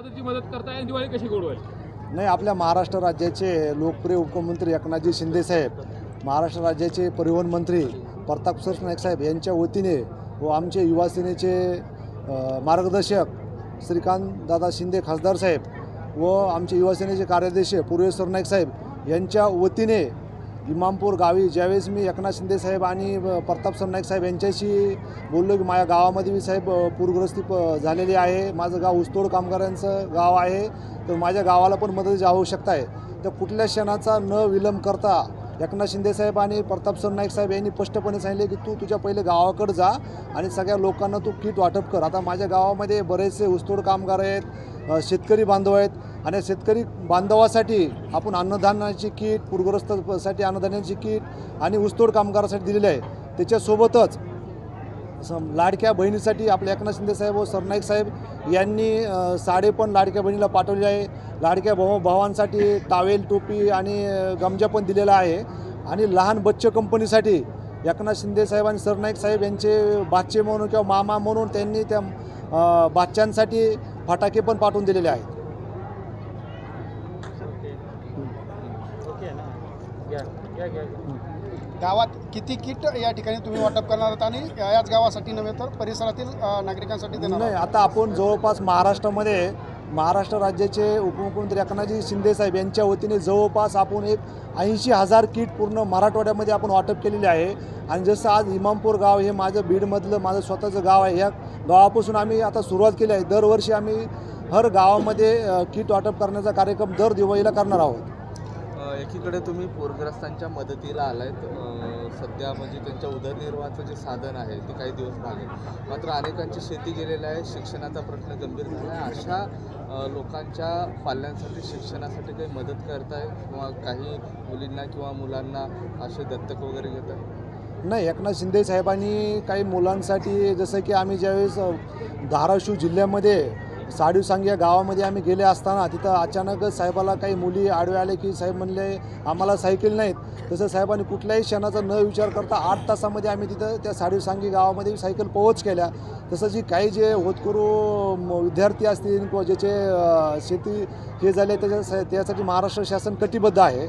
पद्धतीची मदत करताय आणि दिवाळी कशी गोडवाय? नाही, आपल्या महाराष्ट्र राज्याचे लोकप्रिय उपमुख्यमंत्री एकनाथजी शिंदे साहेब, महाराष्ट्र राज्याचे परिवहन मंत्री प्रताप सरनाईक साहेब यांच्या वतीने व आमचे युवा सेनेचे मार्गदर्शक श्रीकांत दादा शिंदे खासदार साहेब व आमचे युवा सेनेचे कार्याध्यक्ष पूर्वेश सरनाईक साहेब यांच्या वतीने इमामपूर गावी ज्यावेळेस मी एकनाथ शिंदे साहेब आणि प्रताप सरनाईक साहेब यांच्याशी बोललो की माझ्या गावामध्ये साहेब पूरग्रस्ती झालेली आहे, माझं गाव ऊसतोड कामगारांचं गाव आहे, तर माझ्या गावाला पण मदतीची आवश्यकता आहे. तर कुठल्या क्षणाचा न विलंब करता एकनाथ शिंदे साहेब आणि प्रताप सरनाईक साहेब यांनी स्पष्टपणे सांगितले की तू तुझ्या पहिले गावाकडे जा आणि सगळ्या लोकांना तू किट वाटप कर. आता माझ्या गावामध्ये बरेचसे ऊसतोड कामगार आहेत, शेतकरी बांधव आहेत आणि शेतकरी बांधवासाठी आपण अन्नधान्याची किट, पूरग्रस्तासाठी अन्नधान्याची किट आणि ऊसतोड कामगारासाठी दिलेली आहे. त्याच्यासोबतच लाडक्या बहिणीसाठी आपले एकनाथ शिंदे साहेब व सरनाईक साहेब यांनी साडे पण लाडक्या बहिणीला पाठवले आहे. लाडक्या भावांसाठी टावेल, टोपी आणि गमजा पण दिलेला आहे. आणि लहान बच्चे कंपनीसाठी एकनाथ शिंदे साहेब आणि सरनाईक साहेब यांचे बाचे म्हणून किंवा मामा म्हणून त्यांनी त्या बाच्यांसाठी फटाके पण पाठवून दिलेले आहेत. गावात किती किट या ठिकाणी तुम्ही वाटप करणार आहात आणि याच गावासाठी नव्हे तर परिसरातील नागरिकांसाठी देणार? नाही, आता आपण जवळपास महाराष्ट्रामध्ये महाराष्ट्र राज्याचे उपमुख्यमंत्री एकनाथजी शिंदे साहेब यांच्या वतीने जवळपास आपण एक 80,000 किट पूर्ण मराठवाड्यामध्ये आपण वाटप केलेले आहे. आणि जसं आज इमामपूर गाव हे माझं बीडमधलं माझं स्वतःचं गाव आहे, ह्या गावापासून आम्ही आता सुरुवात केली आहे. दरवर्षी आम्ही हर गावामध्ये किट वाटप करण्याचा कार्यक्रम दर दिवाळीला करणार आहोत. एकीकडे तुम्ही पूरग्रस्तांच्या मदतीला आलायत, सध्या म्हणजे त्यांच्या उदरनिर्वाहाचं जे साधन आहे ते काही दिवस मागे, मात्र अनेकांची शेती गेलेली आहे, शिक्षणाचा प्रश्न गंभीर झाला आहे. अशा लोकांच्या पाल्यांसाठी शिक्षणासाठी काही मदत करताय किंवा काही मुलींना किंवा मुलांना असे दत्तक वगैरे घेत आहे? नाही, एकनाथ शिंदे साहेबांनी काही मुलांसाठी, जसं की आम्ही ज्यावेळेस धाराशिव जिल्ह्यामध्ये साडीवसांगी या गावामध्ये आम्ही गेले असताना तिथं अचानकच साहेबाला काही मुली आडवे आले की साहेब म्हणले आम्हाला सायकल नाहीत. तसं साहेबांनी कुठल्याही क्षणाचा न विचार करता 8 तासामध्ये आम्ही तिथं त्या साडीवसांगी गावामध्ये सायकल पोहोच केल्या. तसं जी काही जे होतकरू विद्यार्थी असतील किंवा ज्याचे शेती हे झाले त्यासाठी महाराष्ट्र शासन कटिबद्ध आहे.